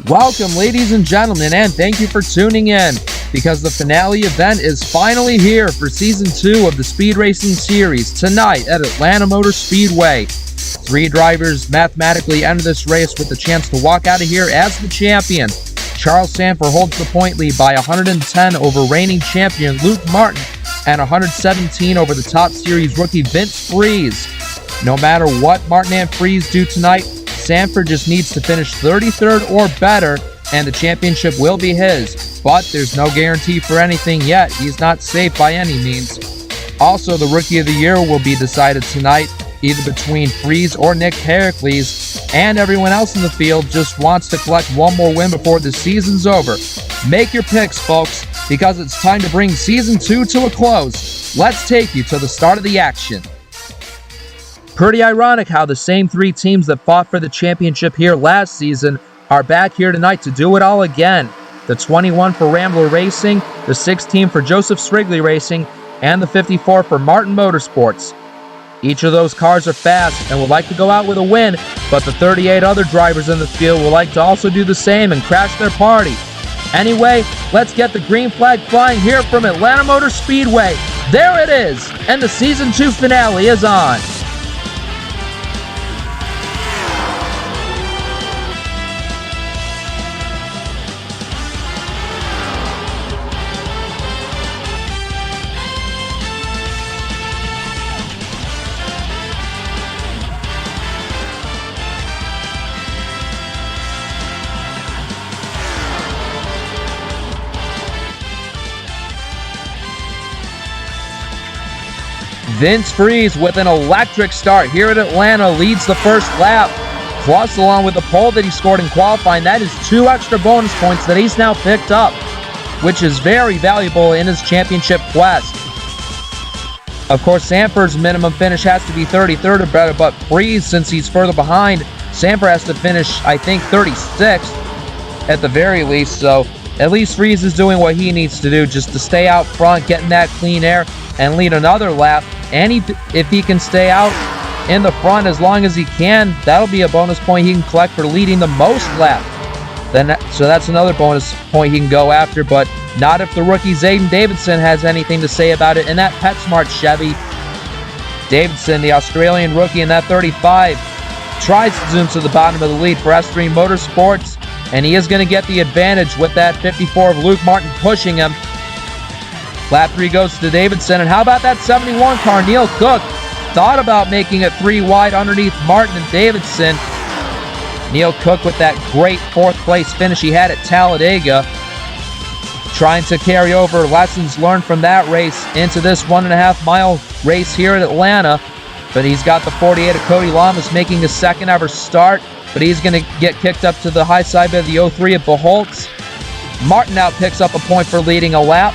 Welcome, ladies and gentlemen, and thank you for tuning in, because the finale event is finally here for Season 2 of the Speed Racing Series tonight at Atlanta Motor Speedway. 3 drivers mathematically enter this race with the chance to walk out of here as the champion. Charles Sandfer holds the point lead by 110 over reigning champion Luke Martin and 117 over the Top Series rookie Vince Freeze. No matter what Martin and Freeze do tonight, Sandfer just needs to finish 33rd or better, and the championship will be his. But there's no guarantee for anything yet. He's not safe by any means. Also, the Rookie of the Year will be decided tonight, either between Freeze or Nick Pericles, and everyone else in the field just wants to collect one more win before the season's over. Make your picks, folks, because it's time to bring Season 2 to a close. Let's take you to the start of the action. Pretty ironic how the same 3 teams that fought for the championship here last season are back here tonight to do it all again. The 21 for Rambler Racing, the 16 for Joseph Strigley Racing, and the 54 for Martin Motorsports. Each of those cars are fast and would like to go out with a win, but the 38 other drivers in the field would like to also do the same and crash their party. Anyway, let's get the green flag flying here from Atlanta Motor Speedway. There it is, and the Season 2 finale is on. Vince Freeze with an electric start here at Atlanta leads the first lap. Plus, along with the pole that he scored in qualifying, that is 2 extra bonus points that he's now picked up, which is very valuable in his championship quest. Of course, Sandfer's minimum finish has to be 33rd or better, but Freeze, since he's further behind, Sandfer has to finish, I think, 36th at the very least. So at least Freeze is doing what he needs to do, just to stay out front, getting that clean air, and lead another lap. And if he can stay out in the front as long as he can, that'll be a bonus point he can collect for leading the most laps. So that's another bonus point he can go after, but not if the rookie Zayden Davidson has anything to say about it in that PetSmart Chevy. Davidson, the Australian rookie in that 35, tries to zoom to the bottom of the lead for S3 Motorsports, and he is going to get the advantage with that 54 of Luke Martin pushing him. Lap 3 goes to Davidson, and how about that 71 car? Neil Cook thought about making it 3 wide underneath Martin and Davidson. Neil Cook with that great 4th place finish he had at Talladega, trying to carry over lessons learned from that race into this 1.5 mile race here at Atlanta. But he's got the 48 of Cody Lamas making his 2nd ever start, but he's going to get kicked up to the high side by the 03 of Beholtz. Martin now picks up a point for leading a lap.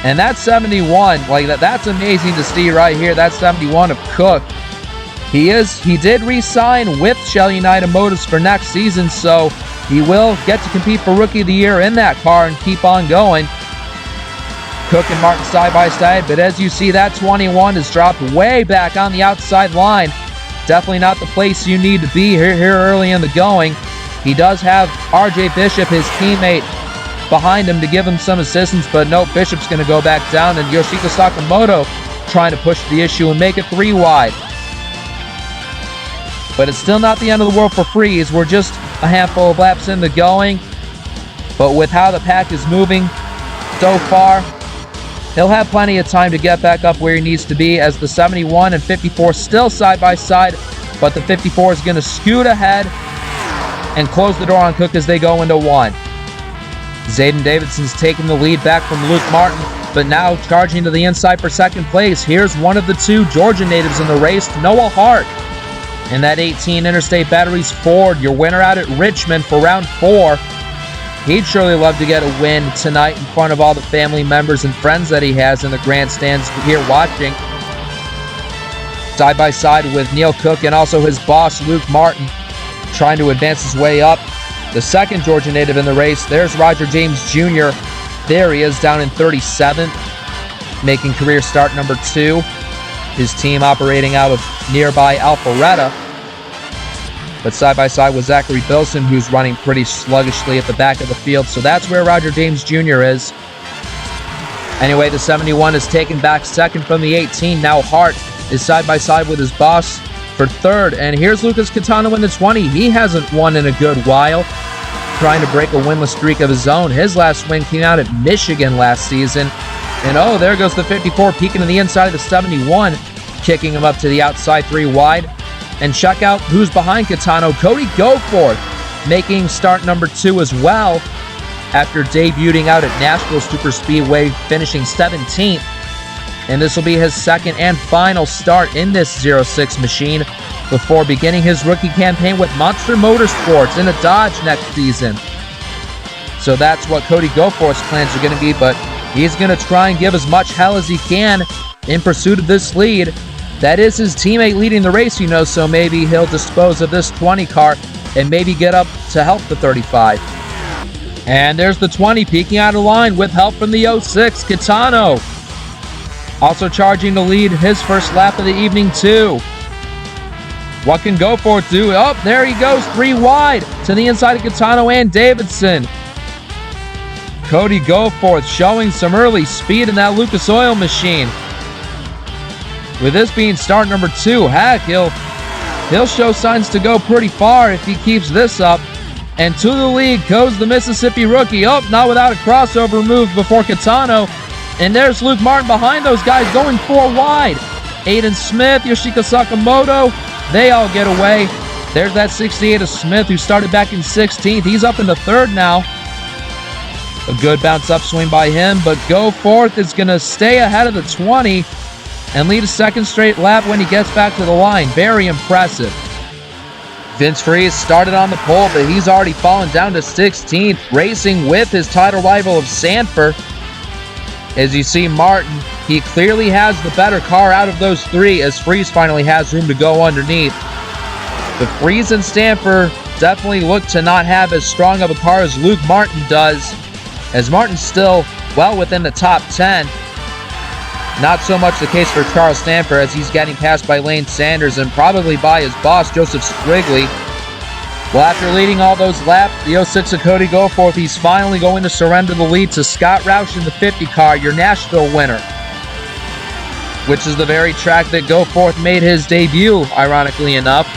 And that's 71, like that's amazing to see right here. That's 71 of Cook. He did re-sign with Shell United Motors for next season, so he will get to compete for Rookie of the Year in that car and keep on going. Cook and Martin side by side, but as you see, that 21 is dropped way back on the outside line. Definitely not the place you need to be here early in the going. He does have RJ Bishop, his teammate, behind him to give him some assistance, but no, Bishop's going to go back down, and Yoshiko Sakamoto trying to push the issue and make it 3 wide. But it's still not the end of the world for Freeze. We're just a handful of laps in the going, but with how the pack is moving so far, he'll have plenty of time to get back up where he needs to be, as the 71 and 54 still side by side, but the 54 is going to scoot ahead and close the door on Cook as they go into 1. Zayden Davidson's taking the lead back from Luke Martin, but now charging to the inside for 2nd place. Here's one of the 2 Georgia natives in the race, Noah Hart. In that 18 Interstate Batteries Ford, your winner out at Richmond for round 4. He'd surely love to get a win tonight in front of all the family members and friends that he has in the grandstands here watching. Side by side with Neil Cook and also his boss, Luke Martin, trying to advance his way up. The 2nd Georgia native in the race, there's Roger James Jr. There he is down in 37th, making career start number 2. His team operating out of nearby Alpharetta. but side by side with Zachary Bilson, who's running pretty sluggishly at the back of the field. So that's where Roger James Jr. is. Anyway, the 71 is taken back second from the 18. Now Hart is side by side with his boss for third. And here's Lucas Catano in the 20. He hasn't won in a good while, trying to break a winless streak of his own. His last win came out at Michigan last season. And oh, there goes the 54 peeking to the inside of the 71, kicking him up to the outside 3 wide. And check out who's behind Catano. Cody Goforth making start number 2 as well after debuting out at Nashville Super Speedway, finishing 17th. And this will be his second and final start in this 06 machine before beginning his rookie campaign with Monster Motorsports in a Dodge next season. So that's what Cody Goforth's plans are going to be, but he's going to try and give as much hell as he can in pursuit of this lead. That is his teammate leading the race, you know, so maybe he'll dispose of this 20 car and maybe get up to help the 35. And there's the 20 peeking out of line with help from the 06, Catano. Also charging to lead his first lap of the evening, too. What can Goforth do? Oh, there he goes, 3 wide to the inside of Catano and Davidson. Cody Goforth showing some early speed in that Lucas Oil machine. With this being start number 2, heck, he'll show signs to go pretty far if he keeps this up. And to the lead goes the Mississippi rookie. Oh, not without a crossover move before Catano. And there's Luke Martin behind those guys going 4 wide. Aiden Smith, Yoshika Sakamoto, they all get away. There's that 68 of Smith who started back in 16th. He's up into 3rd now. A good bounce upswing by him, but Goforth is going to stay ahead of the 20 and lead a second straight lap when he gets back to the line. Very impressive. Vince Freeze started on the pole, but he's already fallen down to 16th, racing with his title rival of Sandfer. As you see Martin, he clearly has the better car out of those 3, as Freeze finally has room to go underneath. The Freeze and Sandfer definitely look to not have as strong of a car as Luke Martin does, as Martin's still well within the top 10. Not so much the case for Charles Sandfer, as he's getting passed by Lane Sanders and probably by his boss, Joseph Squigley. Well, after leading all those laps, the 06 of Cody Goforth, he's finally going to surrender the lead to Scott Roush in the 50 car, your Nashville winner, which is the very track that Goforth made his debut, ironically enough.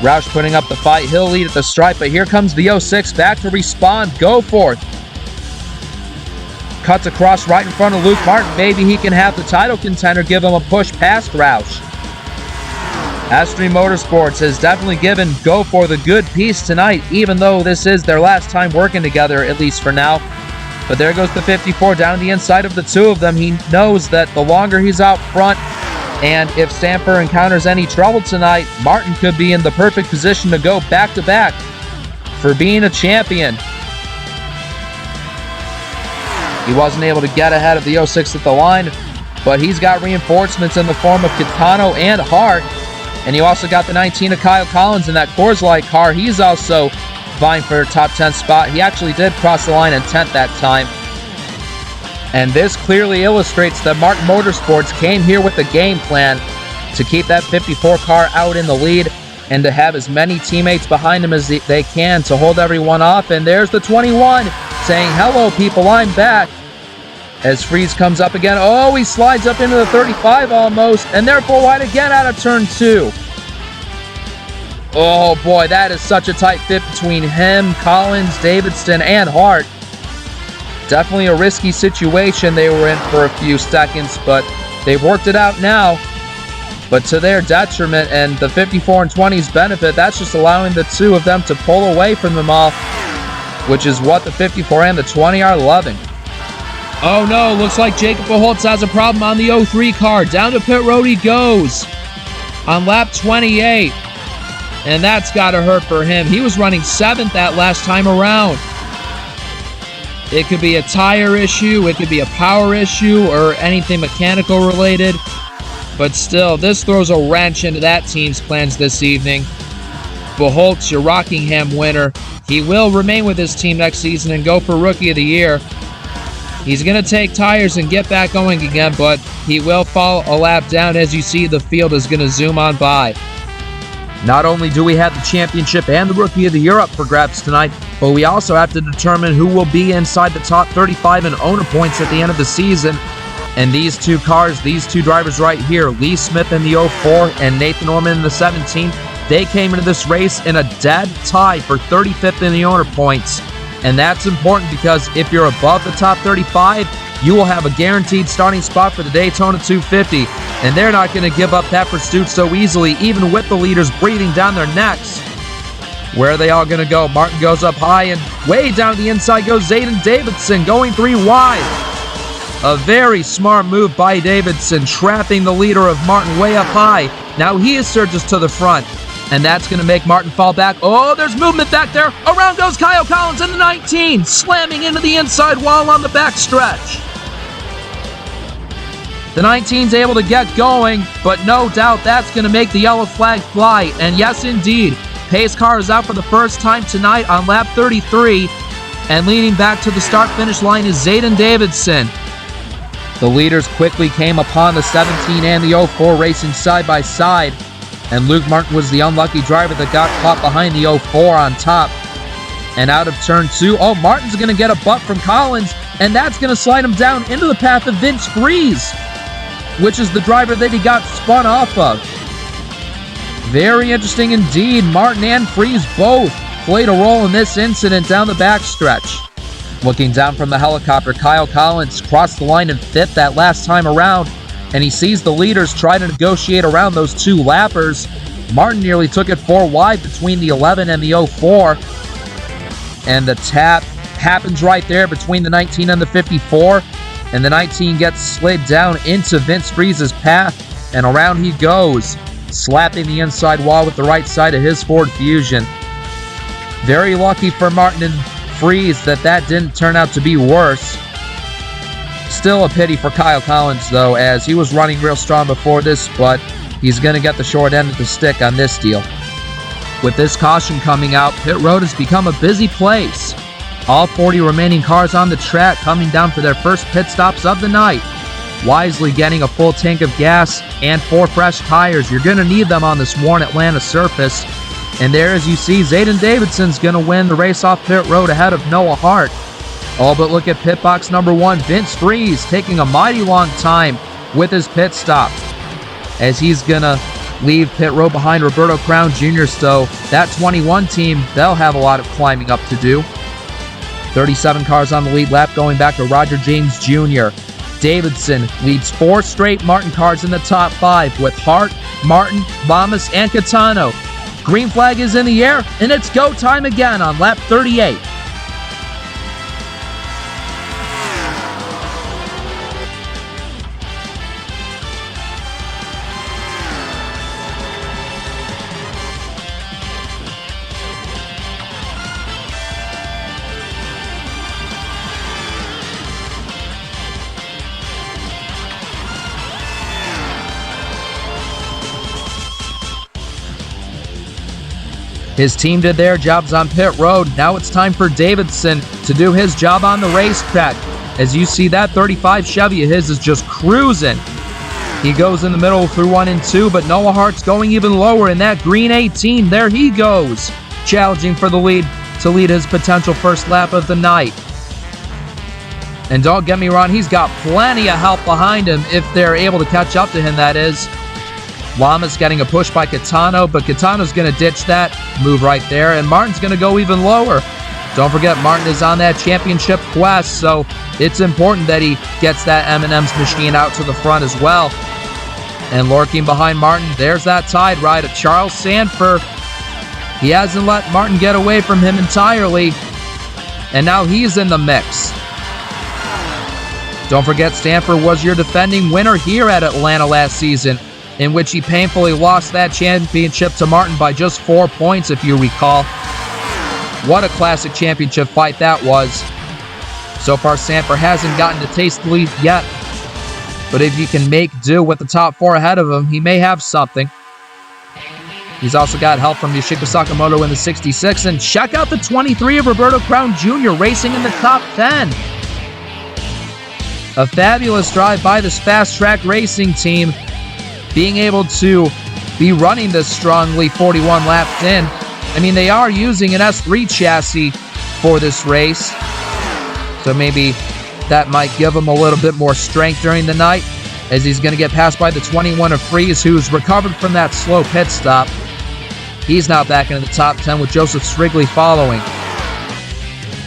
Roush putting up the fight. He'll lead at the stripe, but here comes the 06 back to respond. Goforth cuts across right in front of Luke Martin. Maybe he can have the title contender give him a push past Roush. Astri Motorsports has definitely given Goforth a good piece tonight, even though this is their last time working together, at least for now. But there goes the 54 down the inside of the 2 of them. He knows that the longer he's out front, and if Sandfer encounters any trouble tonight, Martin could be in the perfect position to go back-to-back for being a champion. He wasn't able to get ahead of the 06 at the line, but he's got reinforcements in the form of Catano and Hart. And you also got the 19 of Kyle Collins in that Coors Light car. He's also vying for a top 10 spot. He actually did cross the line in 10th that time. And this clearly illustrates that Martin Motorsports came here with a game plan to keep that 54 car out in the lead and to have as many teammates behind him as they can to hold everyone off. And there's the 21 saying, "Hello, people, I'm back." As Freeze comes up again. Oh, he slides up into the 35 almost, and therefore wide again out of turn 2. Oh boy, that is such a tight fit between him, Collins, Davidson, and Hart. Definitely a risky situation they were in for a few seconds, but they've worked it out now. But to their detriment and the 54 and 20's benefit, that's just allowing the 2 of them to pull away from them all, which is what the 54 and the 20 are loving. Oh no, looks like Jacob Pujols has a problem on the 03 car. Down to pit road he goes on lap 28. And that's got to hurt for him. He was running 7th that last time around. It could be a tire issue, it could be a power issue, or anything mechanical related. But still, this throws a wrench into that team's plans this evening. Pujols, your Rockingham winner, he will remain with his team next season and go for Rookie of the Year. He's going to take tires and get back going again, but he will fall a lap down. As you see, the field is going to zoom on by. Not only do we have the championship and the Rookie of the Year up for grabs tonight, but we also have to determine who will be inside the top 35 in owner points at the end of the season. And these two cars, these two drivers right here, Lee Smith in the 04 and Nathan Orman in the 17, they came into this race in a dead tie for 35th in the owner points. And that's important because if you're above the top 35, you will have a guaranteed starting spot for the Daytona 250. And they're not going to give up that pursuit so easily, even with the leaders breathing down their necks. Where are they all going to go? Martin goes up high, and way down the inside goes Zayden Davidson, going 3 wide. A very smart move by Davidson, trapping the leader of Martin way up high. Now he surges to the front, and that's going to make Martin fall back. Oh, there's movement back there. Around goes Kyle Collins in the 19, slamming into the inside wall on the backstretch. The 19's able to get going, but no doubt that's going to make the yellow flag fly. And yes, indeed, pace car is out for the first time tonight on lap 33, and leading back to the start-finish line is Zayden Davidson. The leaders quickly came upon the 17 and the 04 racing side by side, and Luke Martin was the unlucky driver that got caught behind the 04 on top. And out of turn 2, oh, Martin's going to get a butt from Collins, and that's going to slide him down into the path of Vince Freeze, which is the driver that he got spun off of. Very interesting indeed. Martin and Freeze both played a role in this incident down the backstretch. Looking down from the helicopter, Kyle Collins crossed the line in 5th that last time around, and he sees the leaders try to negotiate around those 2 lappers. Martin nearly took it 4 wide between the 11 and the 04, and the tap happens right there between the 19 and the 54, and the 19 gets slid down into Vince Freeze's path, and around he goes, slapping the inside wall with the right side of his Ford Fusion. Very lucky for Martin and Freeze that didn't turn out to be worse. Still a pity for Kyle Collins, though, as he was running real strong before this, but he's going to get the short end of the stick on this deal. With this caution coming out, pit road has become a busy place. All 40 remaining cars on the track coming down for their first pit stops of the night. Wisely getting a full tank of gas and 4 fresh tires. You're going to need them on this worn Atlanta surface. And there, as you see, Zayden Davidson's going to win the race off pit road ahead of Noah Hart. Oh, but look at pit box number 1, Vince Freeze, taking a mighty long time with his pit stop, as he's going to leave pit road behind Roberto Crown Jr. So that 21 team, they'll have a lot of climbing up to do. 37 cars on the lead lap going back to Roger James Jr. Davidson leads 4 straight Martin cars in the top 5 with Hart, Martin, Lamas, and Catano. Green flag is in the air, and it's go time again on lap 38. His team did their jobs on pit road. Now it's time for Davidson to do his job on the racetrack. As you see, that 35 Chevy of his is just cruising. He goes in the middle through 1 and 2, but Noah Hart's going even lower in that green 18. There he goes, challenging for the lead to lead his potential first lap of the night. And don't get me wrong, he's got plenty of help behind him if they're able to catch up to him, that is. Lama's getting a push by Catano, but Catano's going to ditch that move right there, and Martin's going to go even lower. Don't forget, Martin is on that championship quest, so it's important that he gets that M&M's machine out to the front as well. And lurking behind Martin, there's that tide ride of Charles Sandfer. He hasn't let Martin get away from him entirely, and now he's in the mix. Don't forget, Sandfer was your defending winner here at Atlanta last season, in which he painfully lost that championship to Martin by just 4 points, if you recall. What a classic championship fight that was. So far, Sandfer hasn't gotten to taste the lead yet, but if he can make do with the top 4 ahead of him, he may have something. He's also got help from Yoshiko Sakamoto in the 66, and check out the 23 of Roberto Crown Jr. racing in the top 10. A fabulous drive by this fast track racing team, being able to be running this strongly 41 laps in. I mean, they are using an S3 chassis for this race, so maybe that might give him a little bit more strength during the night, as he's going to get passed by the 21 of Freeze, who's recovered from that slow pit stop. He's now back into the top 10 with Joseph Strigley following.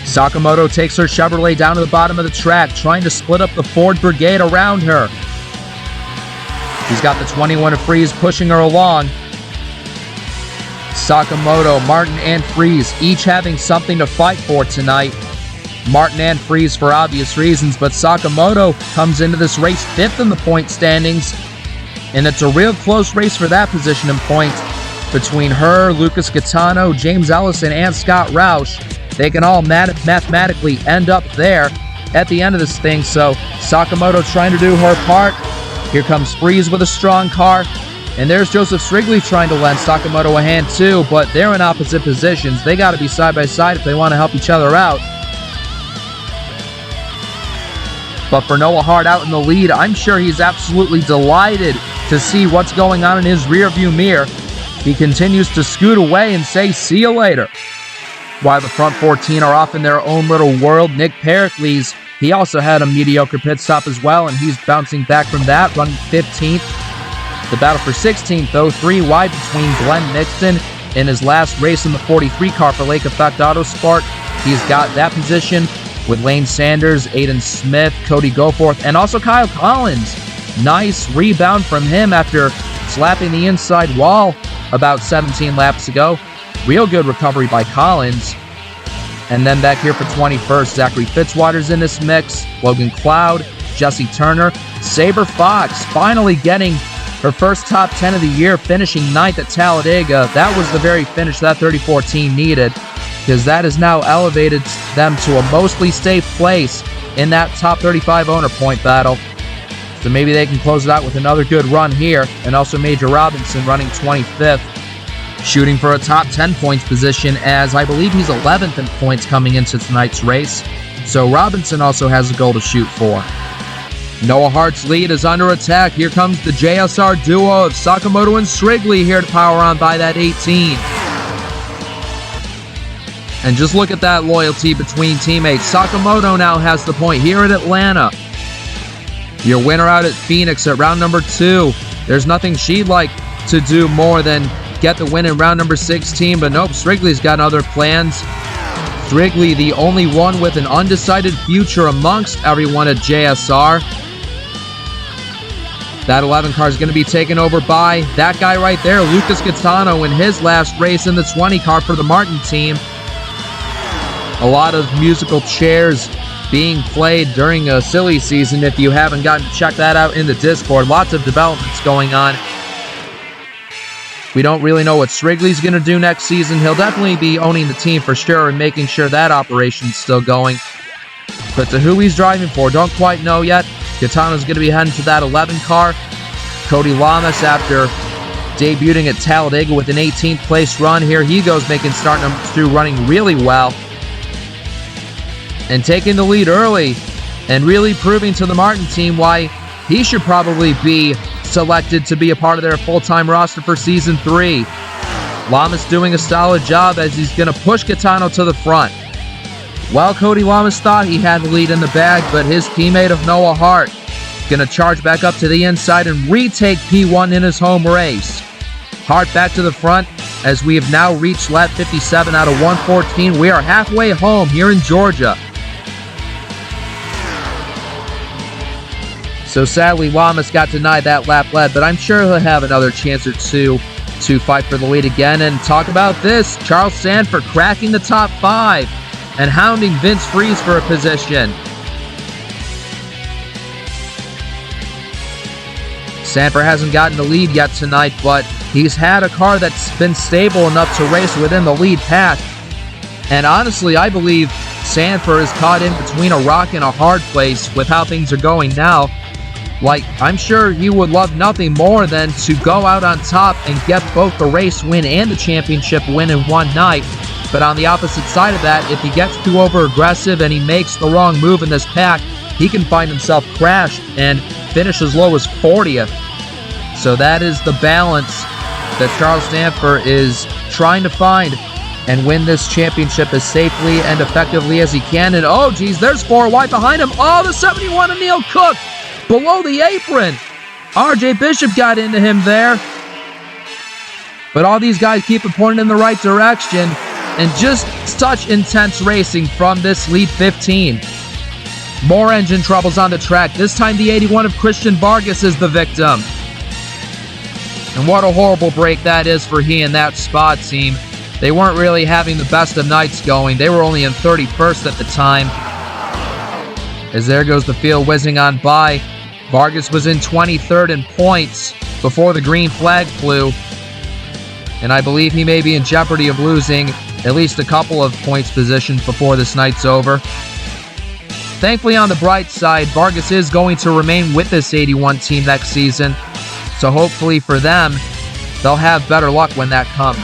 Sakamoto takes her Chevrolet down to the bottom of the track, trying to split up the Ford Brigade around her. He's got the 21 of Freeze pushing her along. Sakamoto, Martin, and Freeze each having something to fight for tonight. Martin and Freeze for obvious reasons, but Sakamoto comes into this race 5th in the point standings, and it's a real close race for that position in points between her, Lucas Gaetano, James Ellison, and Scott Roush. They can all mathematically end up there at the end of this thing, so Sakamoto trying to do her part. Here comes Freeze with a strong car, and there's Joseph Strigley trying to lend Sakamoto a hand too, but they're in opposite positions. They got to be side by side if they want to help each other out. But for Noah Hart out in the lead, I'm sure he's absolutely delighted to see what's going on in his rearview mirror. He continues to scoot away and say, "See you later." While the front 14 are off in their own little world, Nick Pericles, he also had a mediocre pit stop as well, and he's bouncing back from that, running 15th. The battle for 16th, though, 3 wide between Glenn Nixon in his last race in the 43 car for Lake Effect Autosport. He's got that position with Lane Sanders, Aiden Smith, Cody Goforth, and also Kyle Collins. Nice rebound from him after slapping the inside wall about 17 laps ago. Real good recovery by Collins. And then back here for 21st, Zachary Fitzwater's in this mix, Logan Cloud, Jesse Turner, Saber Fox finally getting her first top 10 of the year, finishing 9th at Talladega. That was the very finish that 34 team needed, because that has now elevated them to a mostly safe place in that top 35 owner point battle. So maybe they can close it out with another good run here. And also Major Robinson running 25th, shooting for a top 10 points position, as I believe he's 11th in points coming into tonight's race. So Robinson also has a goal to shoot for. Noah Hart's lead is under attack. Here comes the JSR duo of Sakamoto and Strigley here to power on by that 18. And just look at that loyalty between teammates. Sakamoto now has the point here at Atlanta. Your winner out at Phoenix at round number 2. There's nothing she'd like to do more than get the win in round number 16, but nope, Strigley's got other plans. Strigley, the only one with an undecided future amongst everyone at JSR. That 11 car is going to be taken over by that guy right there, Lucas Gaetano, in his last race in the 20 car for the Martin team. A lot of musical chairs being played during a silly season. If you haven't gotten to check that out in the Discord, lots of developments going on. We don't really know what Strigley's going to do next season. He'll definitely be owning the team for sure and making sure that operation's still going. But to who he's driving for, don't quite know yet. Gaetano's going to be heading to that 11 car. Cody Lamas, after debuting at Talladega with an 18th place run, here he goes, making start number 2, running really well. And taking the lead early and really proving to the Martin team why he should probably be selected to be a part of their full-time roster for Season 3. Lamas doing a solid job as he's going to push Gaetano to the front. Well, Cody Lamas thought he had the lead in the bag, but his teammate of Noah Hart going to charge back up to the inside and retake P1 in his home race. Hart back to the front as we have now reached lap 57 out of 114. We are halfway home here in Georgia. So sadly, Lamas got denied that lap lead, but I'm sure he'll have another chance or two to fight for the lead again. And talk about this, Charles Sandfer cracking the top 5 and hounding Vince Freeze for a position. Sandfer hasn't gotten the lead yet tonight, but he's had a car that's been stable enough to race within the lead pack. And honestly, I believe Sandfer is caught in between a rock and a hard place with how things are going now. Like, I'm sure he would love nothing more than to go out on top and get both the race win and the championship win in one night. But on the opposite side of that, if he gets too over-aggressive and he makes the wrong move in this pack, he can find himself crashed and finish as low as 40th. So that is the balance that Charles Sandfer is trying to find and win this championship as safely and effectively as he can. And oh geez, there's 4 wide behind him. Oh, the 71 of Neil Cook below the apron. RJ Bishop got into him there. But all these guys keep it pointed in the right direction. And just such intense racing from this lead 15. More engine troubles on the track. This time the 81 of Christian Vargas is the victim. And what a horrible break that is for he and that Spa team. They weren't really having the best of nights going. They were only in 31st at the time. As there goes the field whizzing on by. Vargas was in 23rd in points before the green flag flew. And I believe he may be in jeopardy of losing at least a couple of points positions before this night's over. Thankfully, on the bright side, Vargas is going to remain with this 81 team next season. So hopefully for them, they'll have better luck when that comes.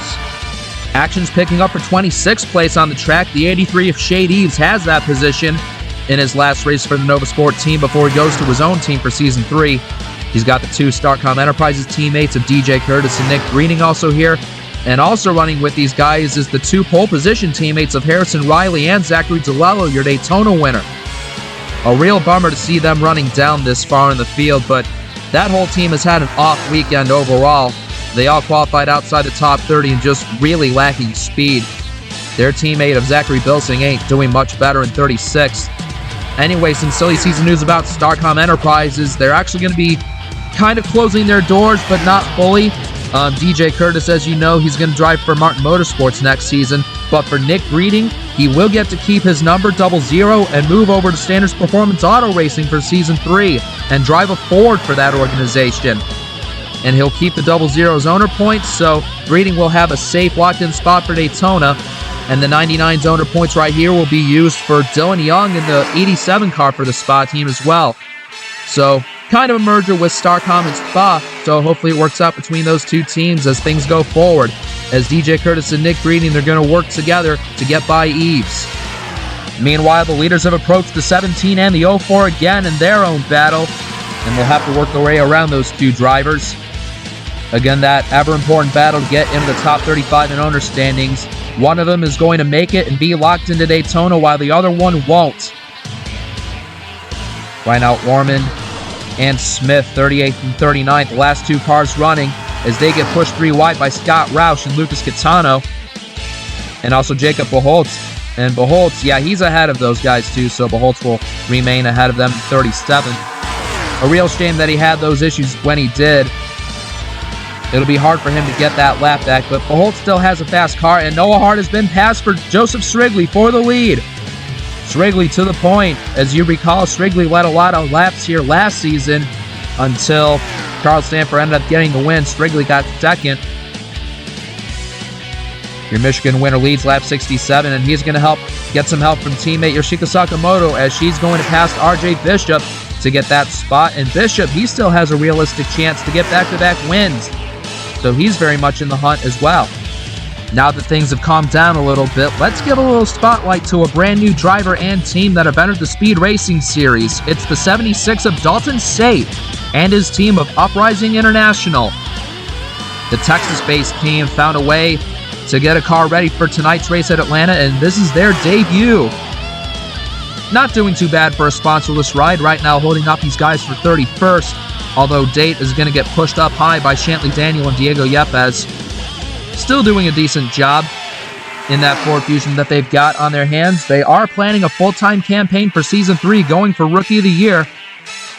Action's picking up for 26th place on the track. The 83 of Shade Eves has that position in his last race for the Nova Sport team before he goes to his own team for Season 3. He's got the 2 Starcom Enterprises teammates of DJ Curtis and Nick Greening also here. And also running with these guys is the 2 pole position teammates of Harrison Riley and Zachary DeLello, your Daytona winner. A real bummer to see them running down this far in the field, but that whole team has had an off weekend overall. They all qualified outside the top 30 and just really lacking speed. Their teammate of Zachary Bilsing ain't doing much better in 36th. Anyway, some silly season news about Starcom Enterprises. They're actually going to be kind of closing their doors, but not fully. DJ Curtis, as you know, he's going to drive for Martin Motorsports next season. But for Nick Breeding, he will get to keep his number 00 and move over to Standards Performance Auto Racing for Season 3 and drive a Ford for that organization. And he'll keep the 00's owner points, so Breeding will have a safe locked-in spot for Daytona. And the 99's owner points right here will be used for Dylan Young in the 87 car for the Spa team as well. So, kind of a merger with Starcom and Spa, so hopefully it works out between those 2 teams as things go forward. As DJ Curtis and Nick Breeding, they're going to work together to get by Eves. Meanwhile, the leaders have approached the 17 and the 04 again in their own battle, and they'll have to work their way around those 2 drivers. Again, that ever-important battle to get into the top 35 in owner standings. One of them is going to make it and be locked into Daytona, while the other one won't. Right now, Ormond and Smith, 38th and 39th, the last 2 cars running, as they get pushed 3 wide by Scott Roush and Lucas Catano. And also Jacob Beholtz. And Beholtz, yeah, he's ahead of those guys too, so Beholtz will remain ahead of them in 37th. A real shame that he had those issues when he did. It'll be hard for him to get that lap back, but Beholtz still has a fast car, and Noah Hart has been passed for Joseph Strigley for the lead. Strigley to the point. As you recall, Strigley led a lot of laps here last season until Charles Sandfer ended up getting the win. Strigley got second. Your Michigan winner leads lap 67, and he's going to get some help from teammate Yoshiko Sakamoto as she's going to pass RJ Bishop to get that spot. And Bishop, he still has a realistic chance to get back-to-back wins. So he's very much in the hunt as well. Now that things have calmed down a little bit, let's give a little spotlight to a brand new driver and team that have entered the Speed Racing Series. It's the 76 of Dalton Safe and his team of Uprising International. The Texas-based team found a way to get a car ready for tonight's race at Atlanta, and this is their debut. Not doing too bad for a sponsorless ride right now, holding up these guys for 31st. Although Date is going to get pushed up high by Shantley Daniel and Diego Yepes. Still doing a decent job in that Ford Fusion that they've got on their hands. They are planning a full-time campaign for Season 3, going for Rookie of the Year.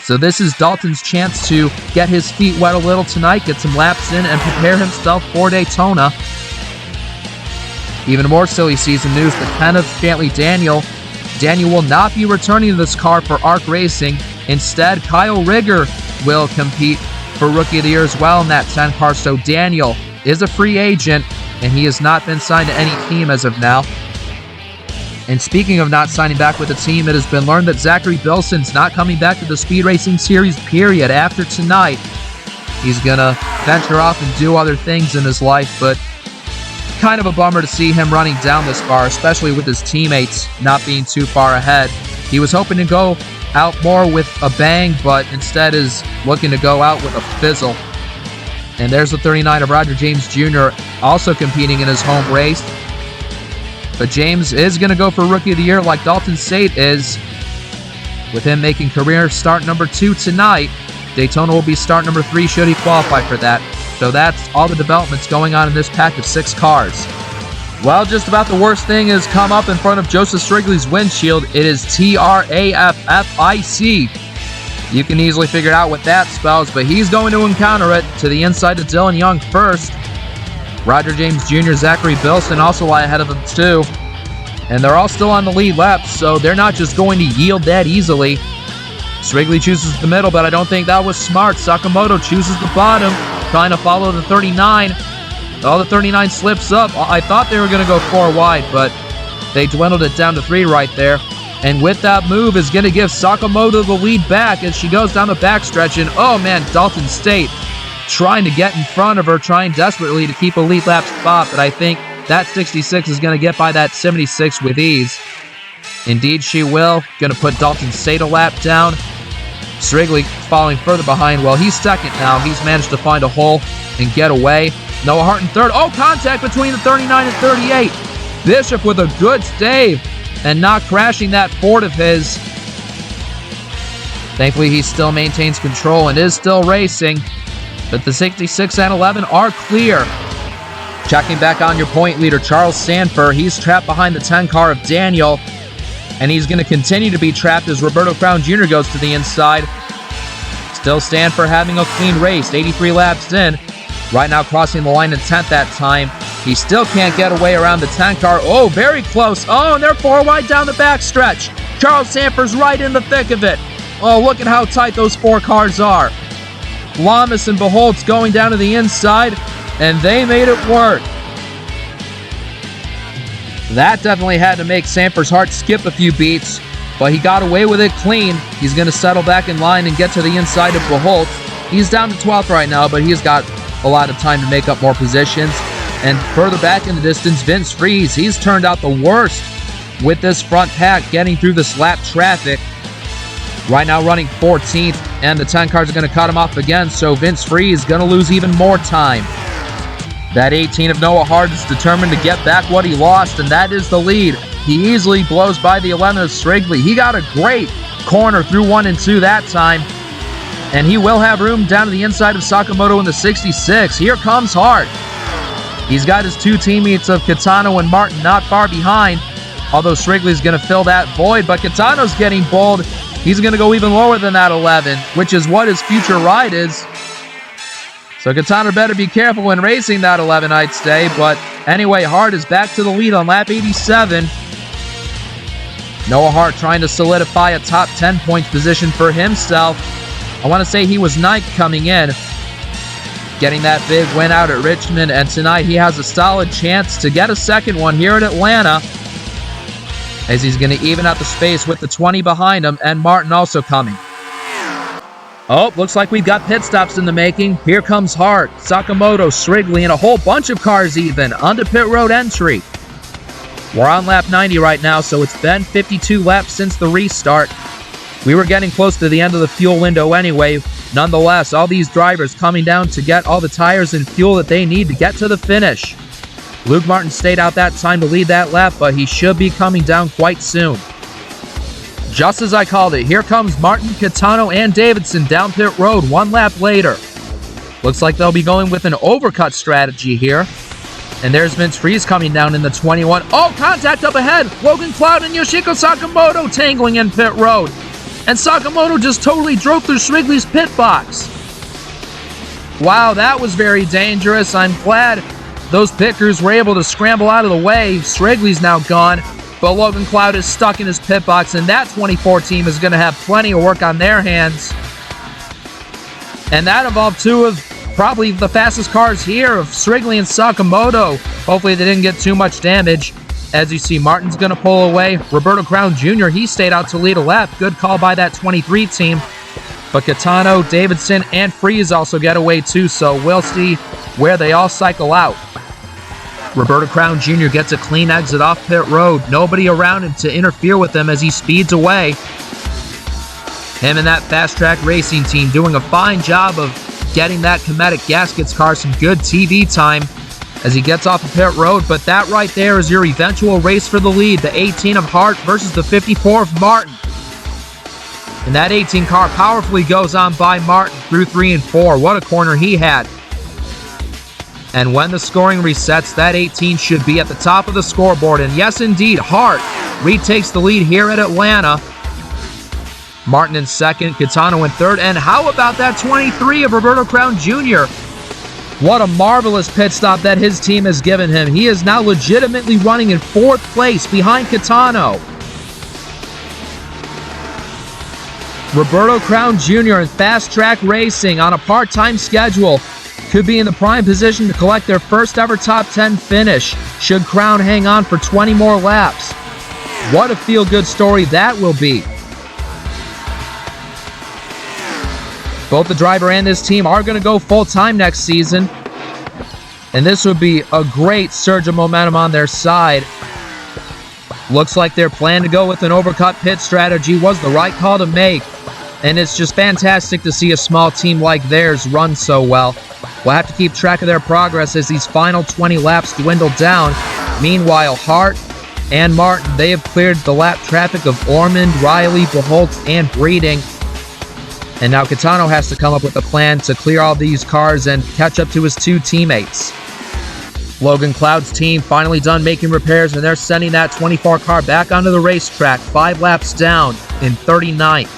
So this is Dalton's chance to get his feet wet a little tonight, get some laps in, and prepare himself for Daytona. Even more silly season news, the 10 of Shantley Daniel. Daniel will not be returning to this car for ARC Racing. Instead, Kyle Rigger will compete for Rookie of the Year as well in that 10 car. So Daniel is a free agent, and he has not been signed to any team as of now. And speaking of not signing back with a team, it has been learned that Zachary Bilson's not coming back to the Speed Racing Series, period, after tonight. He's going to venture off and do other things in his life, but kind of a bummer to see him running down this far, especially with his teammates not being too far ahead. He was hoping to go out more with a bang, but instead is looking to go out with a fizzle. And there's the 39 of Roger James Jr. also competing in his home race. But James is going to go for Rookie of the Year like Dalton Sate is, with him making career start number 2 tonight. Daytona will be start number 3 should he qualify for that. So that's all the developments going on in this pack of 6 cars. Well, just about the worst thing has come up in front of Joseph Strigley's windshield. It is TRAFFIC. You can easily figure out what that spells, but he's going to encounter it to the inside of Dylan Young first. Roger James Jr., Zachary Bilson also lie ahead of him too. And they're all still on the lead lap, so they're not just going to yield that easily. Strigley chooses the middle, but I don't think that was smart. Sakamoto chooses the bottom, trying to follow the 39. Oh, the 39 slips up. I thought they were going to go 4 wide, but they dwindled it down to 3 right there. And with that move is going to give Sakamoto the lead back as she goes down the backstretch. And oh man, Dalton Sate trying to get in front of her, trying desperately to keep a lead lap spot, but I think that 66 is going to get by that 76 with ease. Indeed, she will. Going to put Dalton Sate a lap down. Strigley falling further behind. Well, he's second now. He's managed to find a hole and get away. Noah Hart in third. Oh, contact between the 39 and 38. Bishop with a good stave and not crashing that Ford of his. Thankfully, he still maintains control and is still racing. But the 66 and 11 are clear. Checking back on your point leader, Charles Sandfer. He's trapped behind the 10 car of Daniel. And he's going to continue to be trapped as Roberto Crown Jr. goes to the inside. Still Sandfer having a clean race, 83 laps in. Right now crossing the line in 10th that time. He still can't get away around the 10 car. Oh, very close. Oh, and they're 4 wide down the backstretch. Charles Sandfer's right in the thick of it. Oh, look at how tight those 4 cars are. Lamas and Beholtz going down to the inside, and they made it work. That definitely had to make Sandfer's heart skip a few beats, but he got away with it clean. He's going to settle back in line and get to the inside of Beholtz. He's down to 12th right now, but he's got a lot of time to make up more positions. And further back in the distance, Vince Freeze. He's turned out the worst with this front pack getting through this lap traffic. Right now running 14th, and the 10 cars are going to cut him off again, so Vince Freeze is going to lose even more time. That 18 of Noah Hart is determined to get back what he lost, and that is the lead. He easily blows by the 11 of Strigley. He got a great corner through 1 and 2 that time. And he will have room down to the inside of Sakamoto in the 66. Here comes Hart. He's got his 2 teammates of Kitano and Martin not far behind. Although Strigley's going to fill that void, but Kitano's getting bold. He's going to go even lower than that 11, which is what his future ride is. So Kitano better be careful when racing that 11, I'd say. But anyway, Hart is back to the lead on lap 87. Noah Hart trying to solidify a top 10 points position for himself. I want to say he was 9th coming in, getting that big win out at Richmond, and tonight he has a solid chance to get a second one here at Atlanta, as he's going to even out the space with the 20 behind him, and Martin also coming. Oh, looks like we've got pit stops in the making. Here comes Hart, Sakamoto, Strigley, and a whole bunch of cars even onto pit road entry. We're on lap 90 right now, so it's been 52 laps since the restart. We were getting close to the end of the fuel window anyway. Nonetheless, all these drivers coming down to get all the tires and fuel that they need to get to the finish. Luke Martin stayed out that time to lead that lap, but he should be coming down quite soon. Just as I called it, here comes Martin, Kitano, and Davidson down pit road 1 lap later. Looks like they'll be going with an overcut strategy here. And there's Vince Freeze coming down in the 21. Oh, contact up ahead! Logan Cloud and Yoshiko Sakamoto tangling in pit road. And Sakamoto just totally drove through Strigley's pit box. Wow, that was very dangerous. I'm glad those pit crews were able to scramble out of the way. Strigley's now gone, but Logan Cloud is stuck in his pit box, and that 24 team is going to have plenty of work on their hands. And that involved 2 of probably the fastest cars here of Strigley and Sakamoto. Hopefully they didn't get too much damage. As you see, Martin's going to pull away. Roberto Crown Jr., he stayed out to lead a lap. Good call by that 23 team. But Kitano, Davidson, and Freeze also get away too, so we'll see where they all cycle out. Roberto Crown Jr. gets a clean exit off pit road. Nobody around him to interfere with him as he speeds away. Him and that fast track racing team doing a fine job of getting that Cometic Gaskets car some good TV time as he gets off the pit road. But that right there is your eventual race for the lead. The 18 of Hart versus the 54 of Martin. And that 18 car powerfully goes on by Martin through 3 and 4. What a corner he had. And when the scoring resets, that 18 should be at the top of the scoreboard. And yes, indeed, Hart retakes the lead here at Atlanta. Martin in second, Catano in third. And how about that 23 of Roberto Crown Jr.? What a marvelous pit stop that his team has given him. He is now legitimately running in 4th place behind Catano. Roberto Crown Jr. in Fast Track Racing on a part-time schedule could be in the prime position to collect their first ever top 10 finish should Crown hang on for 20 more laps. What a feel-good story that will be. Both the driver and his team are going to go full-time next season, and this would be a great surge of momentum on their side. Looks like their plan to go with an overcut pit strategy was the right call to make, and it's just fantastic to see a small team like theirs run so well. We'll have to keep track of their progress as these final 20 laps dwindle down. Meanwhile, Hart and Martin, they have cleared the lap traffic of Ormond, Riley, Beholtz, and Breeding. And now Catano has to come up with a plan to clear all these cars and catch up to his 2 teammates. Logan Cloud's team finally done making repairs, and they're sending that 24 car back onto the racetrack 5 laps down in 39th.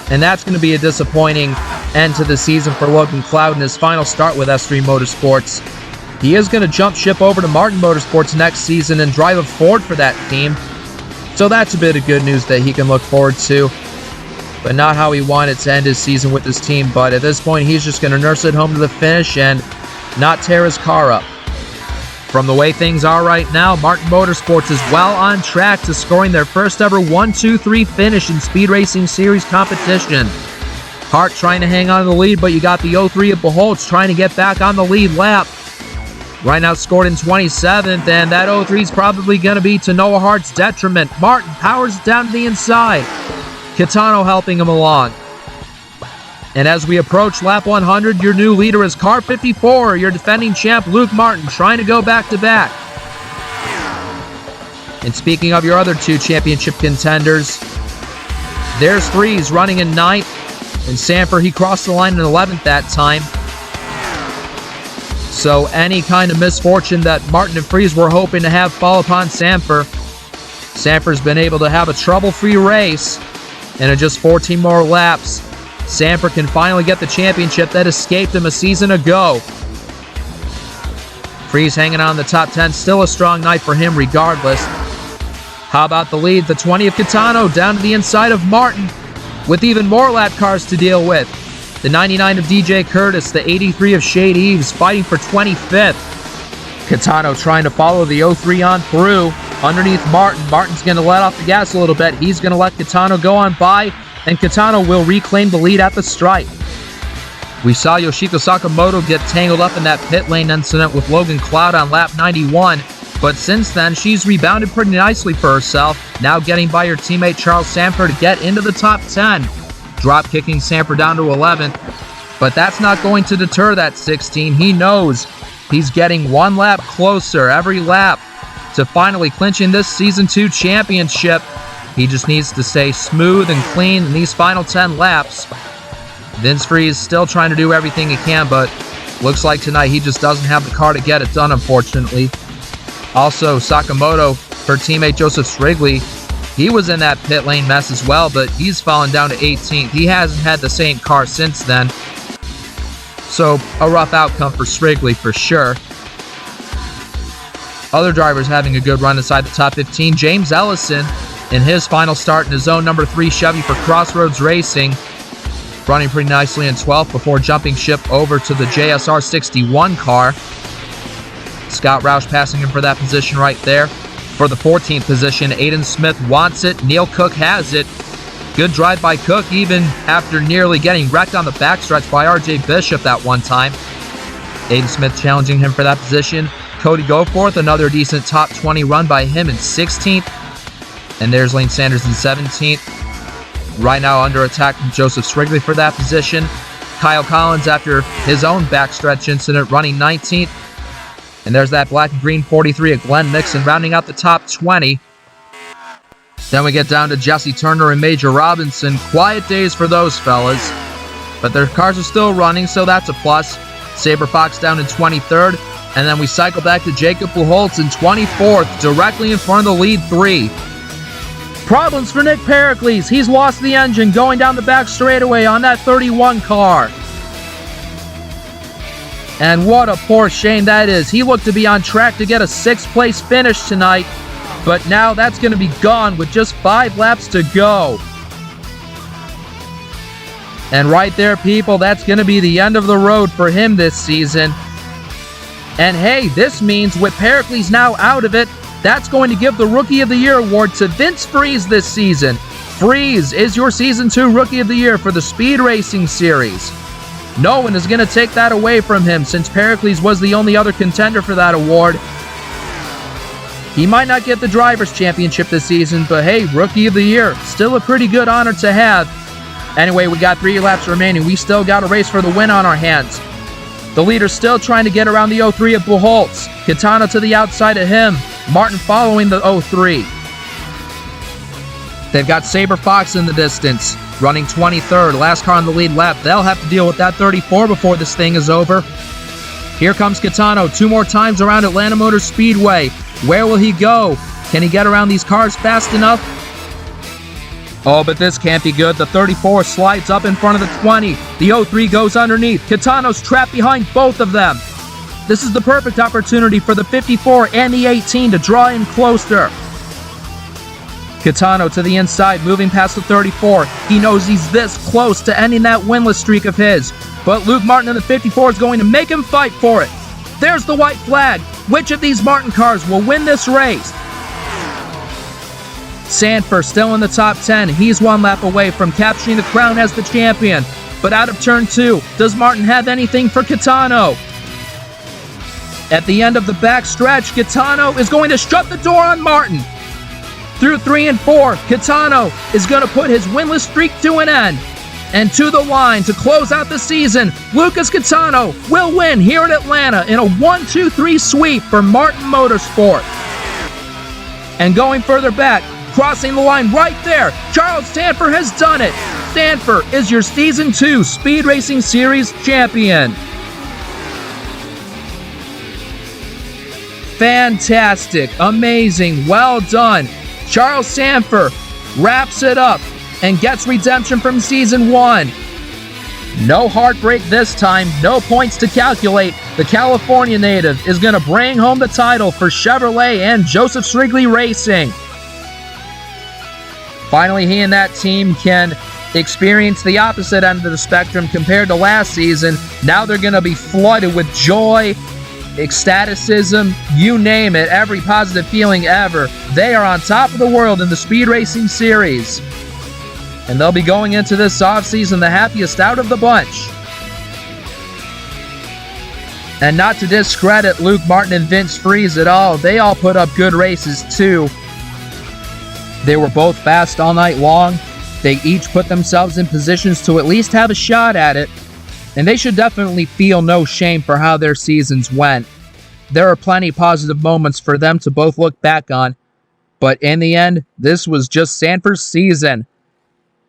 And that's going to be a disappointing end to the season for Logan Cloud in his final start with S3 Motorsports. He is going to jump ship over to Martin Motorsports next season and drive a Ford for that team. So that's a bit of good news that he can look forward to. But not how he wanted to end his season with his team. But at this point, he's just going to nurse it home to the finish and not tear his car up. From the way things are right now, Martin Motorsports is well on track to scoring their first ever 1-2-3 finish in Speed Racing Series competition. Hart trying to hang on to the lead, but you got the 03 of Beholtz trying to get back on the lead lap. Right now scored in 27th, and that 03 is probably going to be to Noah Hart's detriment. Martin powers it down to the inside. Catano helping him along. And as we approach lap 100, your new leader is car 54, your defending champ Luke Martin, trying to go back-to-back. And speaking of your other 2 championship contenders, there's Freeze running in 9th, and Sandfer, he crossed the line in 11th that time. So any kind of misfortune that Martin and Freeze were hoping to have fall upon Sandfer, Sandfer's been able to have a trouble-free race, and in just 14 more laps, Sandfer can finally get the championship that escaped him a season ago. Freeze hanging on the top 10, still a strong night for him regardless. How about the lead? The 20 of Catano down to the inside of Martin with even more lap cars to deal with. The 99 of DJ Curtis, the 83 of Shade Eves fighting for 25th. Catano trying to follow the 03 on through underneath Martin. Martin's going to let off the gas a little bit. He's going to let Catano go on by, and Catano will reclaim the lead at the stripe. We saw Yoshiko Sakamoto get tangled up in that pit lane incident with Logan Cloud on lap 91, but since then, she's rebounded pretty nicely for herself, now getting by her teammate Charles Sandfer to get into the top 10, drop-kicking Sandfer down to 11th, but that's not going to deter that 16. He knows he's getting 1 lap closer every lap to finally clinching this Season 2 championship. He just needs to stay smooth and clean in these final 10 laps. Vince Freeze still trying to do everything he can, but looks like tonight he just doesn't have the car to get it done, unfortunately. Also, Sakamoto, her teammate Joseph Strigley, he was in that pit lane mess as well, but he's fallen down to 18th. He hasn't had the same car since then. So, a rough outcome for Strigley for sure. Other drivers having a good run inside the top 15. James Ellison in his final start in his own number 3 Chevy for Crossroads Racing, running pretty nicely in 12th before jumping ship over to the JSR 61 car. Scott Roush passing him for that position right there. For the 14th position, Aiden Smith wants it. Neil Cook has it. Good drive by Cook, even after nearly getting wrecked on the backstretch by RJ Bishop that one time. Aiden Smith challenging him for that position. Cody Goforth, another decent top 20 run by him in 16th. And there's Lane Sanders in 17th. Right now under attack from Joseph Strigley for that position. Kyle Collins, after his own backstretch incident, running 19th. And there's that black and green 43 of Glenn Nixon rounding out the top 20. Then we get down to Jesse Turner and Major Robinson. Quiet days for those fellas. But their cars are still running, so that's a plus. Saber Fox down in 23rd. And then we cycle back to Jacob Pujols in 24th, directly in front of the lead 3. Problems for Nick Pericles. He's lost the engine going down the back straightaway on that 31 car. And what a poor shame that is. He looked to be on track to get a 6th place finish tonight, but now that's going to be gone with just 5 laps to go. And right there, people, that's going to be the end of the road for him this season. And hey, this means with Pericles now out of it, that's going to give the Rookie of the Year award to Vince Freeze this season. Freeze is your Season 2 Rookie of the Year for the Speed Racing Series. No one is going to take that away from him since Pericles was the only other contender for that award. He might not get the Drivers' Championship this season, but hey, Rookie of the Year, still a pretty good honor to have. Anyway, we got 3 laps remaining. We still got a race for the win on our hands. The leader's still trying to get around the 03 of Pujols. Quintana to the outside of him. Martin following the 03. They've got Saber Fox in the distance, running 23rd. Last car on the lead lap. They'll have to deal with that 34 before this thing is over. Here comes Quintana 2 more times around Atlanta Motor Speedway. Where will he go? Can he get around these cars fast enough? Oh, but this can't be good. The 34 slides up in front of the 20. The 03 goes underneath. Quintana's trapped behind both of them. This is the perfect opportunity for the 54 and the 18 to draw in closer. Quintana to the inside, moving past the 34. He knows he's this close to ending that winless streak of his. But Luke Martin in the 54 is going to make him fight for it. There's the white flag. Which of these Martin cars will win this race? Sandfer still in the top 10. He's 1 lap away from capturing the crown as the champion. But out of turn 2, does Martin have anything for Quintana? At the end of the back stretch, Quintana is going to shut the door on Martin. Through 3 and 4, Quintana is going to put his winless streak to an end. And to the line to close out the season, Lucas Quintana will win here in Atlanta in a 1-2-3 sweep for Martin Motorsport. And going further back, crossing the line right there, Charles Sandfer has done it. Sandfer is your Season 2 Speed Racing Series champion. Fantastic, amazing, well done. Charles Sandfer wraps it up and gets redemption from Season 1. No heartbreak this time, no points to calculate. The California native is going to bring home the title for Chevrolet and Joseph Strigley Racing. Finally, he and that team can experience the opposite end of the spectrum compared to last season. Now they're going to be flooded with joy, ecstaticism, you name it, every positive feeling ever. They are on top of the world in the Speed Racing Series. And they'll be going into this offseason the happiest out of the bunch. And not to discredit Luke Martin and Vince Freeze at all, they all put up good races too. They were both fast all night long. They each put themselves in positions to at least have a shot at it. And they should definitely feel no shame for how their seasons went. There are plenty positive moments for them to both look back on. But in the end, this was just Sandfer's season.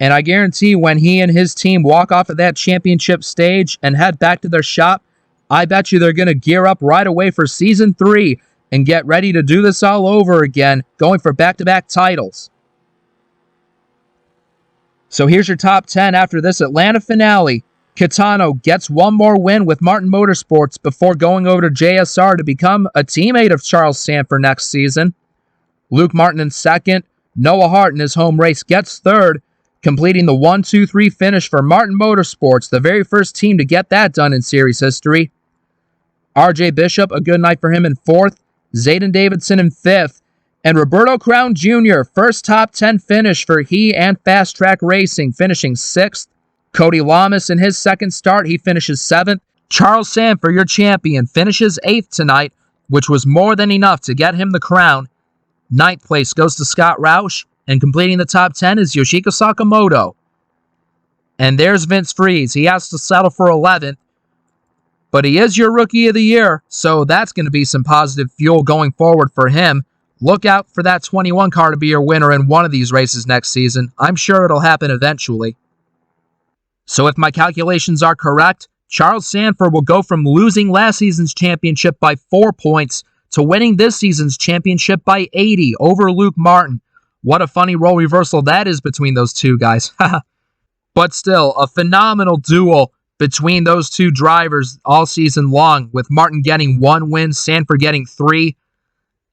And I guarantee when he and his team walk off of that championship stage and head back to their shop, I bet you they're going to gear up right away for Season 3 and get ready to do this all over again, going for back-to-back titles. So here's your top 10 after this Atlanta finale. Quintana gets one more win with Martin Motorsports before going over to JSR to become a teammate of Charles Sandfer next season. Luke Martin in second. Noah Hart in his home race gets third, completing the 1-2-3 finish for Martin Motorsports, the very first team to get that done in series history. RJ Bishop, a good night for him in fourth. Zayden Davidson in fifth. And Roberto Crown Jr., first top 10 finish for he and Fast Track Racing, finishing sixth. Cody Lamas in his second start, he finishes seventh. Charles Sandfer, your champion, finishes eighth tonight, which was more than enough to get him the crown. Ninth place goes to Scott Roush, and completing the top 10 is Yoshiko Sakamoto. And there's Vince Freeze. He has to settle for 11th. But he is your Rookie of the Year, so that's going to be some positive fuel going forward for him. Look out for that 21 car to be your winner in one of these races next season. I'm sure it'll happen eventually. So if my calculations are correct, Charles Sandfer will go from losing last season's championship by 4 points to winning this season's championship by 80 over Luke Martin. What a funny role reversal that is between those two guys. But still, a phenomenal duel between those two drivers all season long, with Martin getting 1 win, Sandfer getting 3.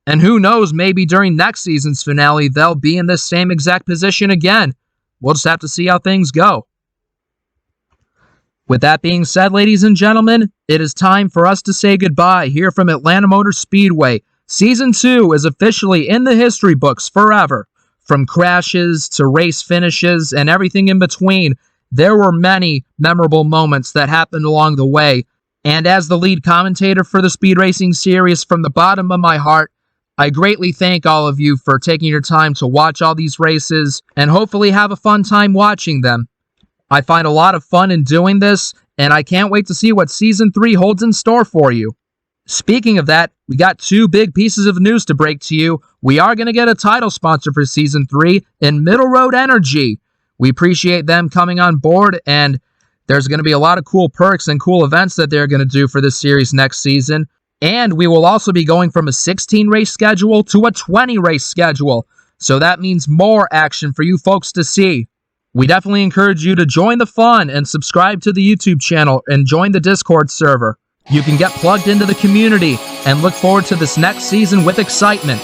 And who knows, maybe during next season's finale, they'll be in this same exact position again. We'll just have to see how things go. With that being said, ladies and gentlemen, it is time for us to say goodbye here from Atlanta Motor Speedway. Season 2 is officially in the history books forever. From crashes to race finishes and everything in between, there were many memorable moments that happened along the way. And as the lead commentator for the Speed Racing series, from the bottom of my heart, I greatly thank all of you for taking your time to watch all these races and hopefully have a fun time watching them. I find a lot of fun in doing this, and I can't wait to see what Season 3 holds in store for you. Speaking of that, we got 2 big pieces of news to break to you. We are going to get a title sponsor for Season 3 in Middle Road Energy. We appreciate them coming on board, and there's going to be a lot of cool perks and cool events that they're going to do for this series next season. And we will also be going from a 16-race schedule to a 20-race schedule. So that means more action for you folks to see. We definitely encourage you to join the fun and subscribe to the YouTube channel and join the Discord server. You can get plugged into the community and look forward to this next season with excitement.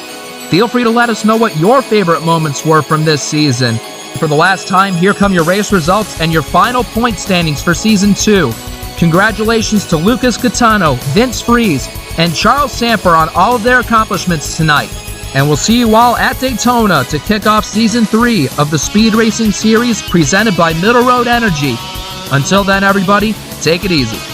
Feel free to let us know what your favorite moments were from this season. For the last time, here come your race results and your final point standings for Season 2. Congratulations to Lucas Catano, Vince Freeze, and Charles Sandfer on all of their accomplishments tonight. And we'll see you all at Daytona to kick off Season 3 of the Speed Racing Series presented by Middle Road Energy. Until then, everybody, take it easy.